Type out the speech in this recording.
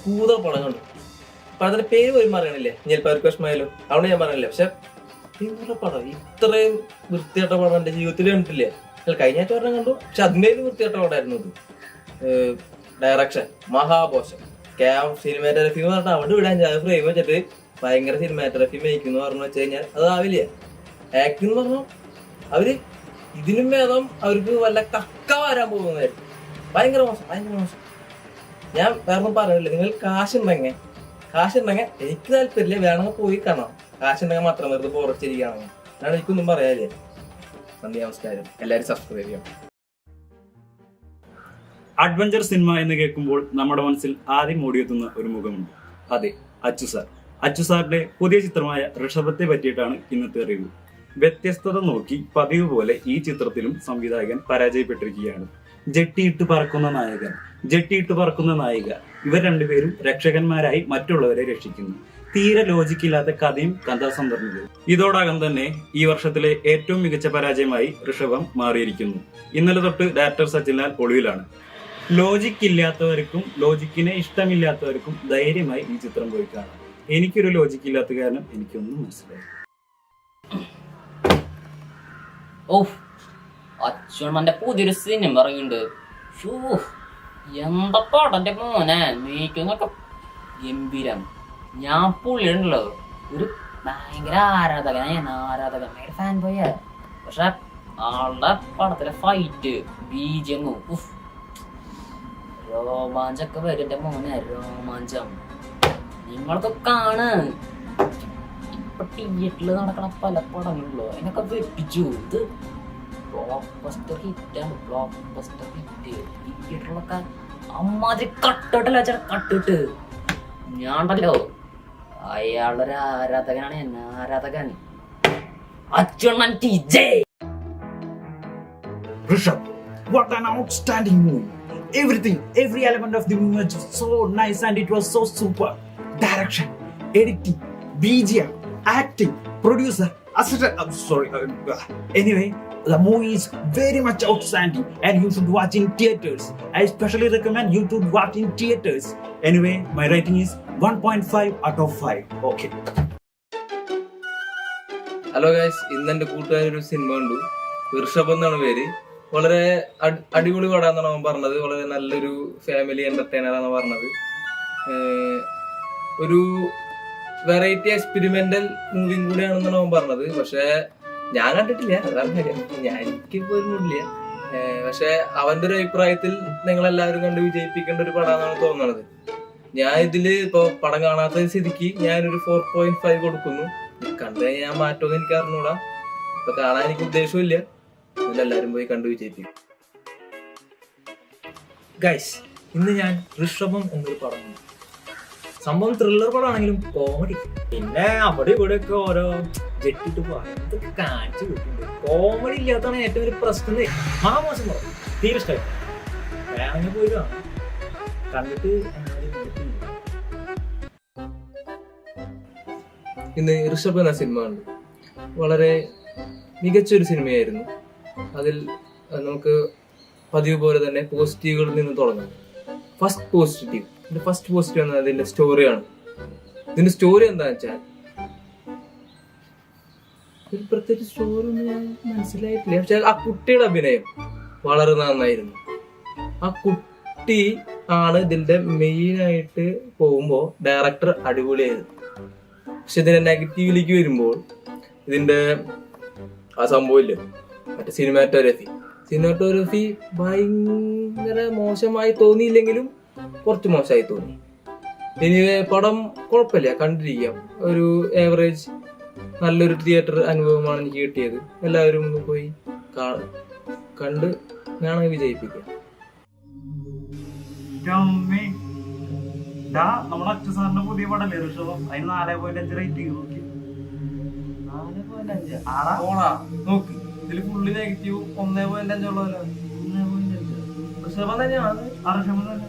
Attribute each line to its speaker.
Speaker 1: കൂത പടം കണ്ടു. പടത്തിന്റെ പേര് പോലും പറയണില്ലേ, ഞാൻ പരിക്കോഷ്മായാലും അവിടെ ഞാൻ പറഞ്ഞില്ല. പക്ഷെ ഇവരുടെ പടം ഇത്രയും വൃത്തിയായിട്ട പടം എന്റെ ജീവിതത്തിൽ കണ്ടിട്ടില്ല. കഴിഞ്ഞ ആഴ്ച പറഞ്ഞാൽ കണ്ടു, പക്ഷെ അതിൻ്റെയും വൃത്തിയായിട്ട പടമായിരുന്നു ഇത്. ഡയറക്ഷൻ മഹാപോഷം, സിനിമാറ്റോഗ്രഫി എന്ന് പറഞ്ഞാൽ അവിടെ വിടാൻ ഫ്രെയിം വെച്ചിട്ട് ഭയങ്കര സിനിമാറ്റോഗ്രഫി മേക്കുന്ന പറഞ്ഞു വെച്ച് കഴിഞ്ഞാൽ അത് ആവില്ല. ആക്ടിങ് എന്ന് പറഞ്ഞാൽ അവര് ഇതിനും ഭേദം അവർക്ക് വല്ല കക്ക വരാൻ പോകുന്നതായിരുന്നു. ഭയങ്കര മോശം, ഭയങ്കര മോശം. ഞാൻ വേറെ പറയില്ല, നിങ്ങൾ കാശുണ്ടെങ്കിൽ എനിക്ക് താല്പര്യമില്ല, വേണമെങ്കിൽ പോയി കാണാം. കാശുണ്ടെങ്കിൽ മാത്രം വെറുതെ പുറച്ചിരിക്കുകയാണെങ്കിൽ അതാണ് എനിക്കൊന്നും പറയാനില്ല. നന്ദി, നമസ്കാരം. എല്ലാവരും സബ്സ്ക്രൈബ് ചെയ്യാം.
Speaker 2: അഡ്വഞ്ചർ സിനിമ എന്ന് കേൾക്കുമ്പോൾ നമ്മുടെ മനസ്സിൽ ആദ്യം ഓടിയെത്തുന്ന ഒരു മുഖമുണ്ട്. അതെ, അച്ചു സാർ. അച്ചു സാറിന്റെ പുതിയ ചിത്രമായ ഋഷഭത്തെ പറ്റിയിട്ടാണ് ഇന്നത്തെ റിവ്യൂ. വ്യത്യസ്തത നോക്കി പതിവ് പോലെ ഈ ചിത്രത്തിലും സംവിധായകൻ പരാജയപ്പെട്ടിരിക്കുകയാണ്. ജെട്ടിയിട്ട് പറക്കുന്ന നായിക, ഇവർ രണ്ടുപേരും രക്ഷകന്മാരായി മറ്റുള്ളവരെ രക്ഷിക്കുന്നു. തീരെ ലോജിക്കില്ലാത്ത കഥയും കഥാസന്ദർഭവും. ഇതോടകം തന്നെ ഈ വർഷത്തിലെ ഏറ്റവും മികച്ച പരാജയമായി ഋഷഭം മാറിയിരിക്കുന്നു. ഇന്നലെ തൊട്ട് ഡയറക്ടർ സച്ചിൻലാൽ ഒളിവിലാണ്. ലോജിക് ഇല്ലാത്തവർക്കും ലോജിക്കിനെ ഇഷ്ടമില്ലാത്തവർക്കും ധൈര്യമായി ഈ ചിത്രം പോയി കാണാം. എനിക്കൊരു ലോജിക്ക് ഇല്ലാത്ത കാരണം എനിക്കൊന്നും മനസ്സിലായി.
Speaker 3: അച്ഛൻ്റെ പുതിയൊരു സിനിമ ഇറങ്ങിയിട്ടുണ്ട്. എന്താ പടന്റെ മോനെ നീക്കുന്നൊക്കെ ഗംഭീരം. ഞാൻ പുള്ളിയുണ്ടല്ലോ ഒരു ഭയങ്കര ആരാധകൻ, ഭയങ്കര ഫാൻ ബോയ. പക്ഷെ ആളുടെ പടത്തിലെ ഫൈറ്റ് ബീജിയം രോമാഞ്ചൊക്കെ വരും എന്റെ മോനെ, രോമാഞ്ചം. നിങ്ങളൊക്കെ കാണ്. ഇപ്പൊ തിയേറ്ററിൽ നടക്കണ പല പടങ്ങളുള്ളൂ, അതിനൊക്കെ വെട്ടിച്ചു. ഇത് ബ്ലോക്ക് ഹിറ്റാണ്, ബ്ലോക്ക് ഹിറ്റ്. തിയേറ്ററിലൊക്കെ അമ്മാതിരി കട്ടിട്ടല്ല കട്ടിട്ട്. ഞാണ്ടല്ലോ അയാളുടെ ഒരു ആരാധകനാണ്, എന്നെ ആരാധകൻ അച്ഛൻ TJ.
Speaker 4: Rishabh, what an outstanding movie. Every element of the movie was so nice and it was so super. Direction, editing, BGM, acting, producer, assistant. I'm sorry. Anyway, the movie is very much outstanding and you should watch in theaters. I especially recommend you to watch in theaters. Anyway, my rating is 1.5 out of 5. Okay.
Speaker 1: Hello guys, ഇന്ന് എൻ്റെ കൂട്ടുകാരൊരു cinema കണ്ടു. ഋഷഭം എന്നാണ് പേര്. വളരെ അടിപൊളി പടാന്നാണ് അവൻ പറഞ്ഞത്. വളരെ നല്ലൊരു ഫാമിലി എന്റർടൈനറാണ് പറഞ്ഞത്. ഒരു വെറൈറ്റി എക്സ്പെരിമെന്റൽ മൂവിയും കൂടിയാണെന്നാണ് അവൻ പറഞ്ഞത്. പക്ഷെ ഞാൻ കണ്ടിട്ടില്ല, അതാണ് കാര്യം. എനിക്ക് പോരുന്നില്ല. പക്ഷെ അവന്റെ ഒരു അഭിപ്രായത്തിൽ നിങ്ങളെല്ലാവരും കണ്ട് വിജയിപ്പിക്കേണ്ട ഒരു പടാന്നാണ് തോന്നുന്നത്. ഞാൻ ഇതില് ഇപ്പൊ പടം കാണാത്ത സ്ഥിതിക്ക് ഞാനൊരു 4.5 കൊടുക്കുന്നു. കണ്ടു കഴിഞ്ഞാൽ ഞാൻ മാറ്റമെന്ന് എനിക്ക് അറിഞ്ഞൂടാ. ഇപ്പൊ കാണാൻ എനിക്ക് ഉദ്ദേശമില്ല. എല്ലാവരും പോയി കണ്ടു വിജയിപ്പിക്കും. ഗൈസ്, ഇന്ന് ഞാൻ ഋഷഭം എന്നൊരു പടം കണ്ടു. സംഭവം ത്രില്ലർ പടമാണെങ്കിലും കോമഡി, പിന്നെ അവിടെ ഇവിടെ ഒക്കെ ഓരോ ജെട്ടിട്ട് ഇതൊക്കെ കാണിച്ചു കിട്ടുന്നുണ്ട്. കോമഡി ഇല്ലാത്തതാണ് ഏറ്റവും വലിയ പ്രശ്നം. മോശം പടം, തീരെ ഇഷ്ടമായി. വേണമെങ്കിൽ പോയി കാണാം. കണ്ടിട്ട് ഇന്ന് ഋഷഭം എന്ന സിനിമ കണ്ടു. വളരെ മികച്ചൊരു സിനിമയായിരുന്നു. അതിൽ നമുക്ക് പതിവ് പോലെ തന്നെ പോസിറ്റീവുകളിൽ നിന്ന് തുടങ്ങാം. ഫസ്റ്റ് പോസിറ്റീവ് എന്നത് അതിന്റെ സ്റ്റോറിയാണ്. ഇതിന്റെ സ്റ്റോറി എന്താണെന്ന് വെച്ചാൽ, ഒരു പ്രത്യേകിച്ച് സ്റ്റോറി ഒന്നും ഞാൻ മനസ്സിലായിട്ടില്ല. പക്ഷെ ആ കുട്ടിയുടെ അഭിനയം വളരെ നന്നായിരുന്നു. ആ കുട്ടി ആണ് ഇതിന്റെ മെയിൻ ആയിട്ട് പോകുമ്പോ ഡയറക്ടർ അടിപൊളിയായിരുന്നു. പക്ഷെ ഇതിന്റെ നെഗറ്റീവിലേക്ക് വരുമ്പോൾ ഇതിന്റെ ആ സംഭവമില്ല, മറ്റേ സിനിമാറ്റോഗ്രഫി ഭയങ്കര മോശമായി തോന്നിയില്ലെങ്കിലും കുറച്ച് മോശമായി തോന്നി. ഇനി പടം കുഴപ്പമില്ല, കണ്ടിരിക്കാം. ഒരു ഏവറേജ് നല്ലൊരു തിയേറ്റർ അനുഭവമാണ് എനിക്ക് കിട്ടിയത്. എല്ലാവരും ഒന്ന് പോയി കണ്ട് ഞാൻ വിജയിപ്പിക്കാം.
Speaker 2: നമ്മുടെ അച്ഛൻ സാറിന്റെ പുതിയ പടല്ലേ ഋഷഭം, അതിന് 4.5 റേറ്റിംഗ് നോക്കി.
Speaker 1: 4.5 നോക്ക്. ഇതില് ഫുള്ള് നെഗറ്റീവ് 1.5 ഉള്ളതല്ലോ. ഋഷഭം തന്നെയാണ്.
Speaker 2: ഋഷഭം തന്നെ.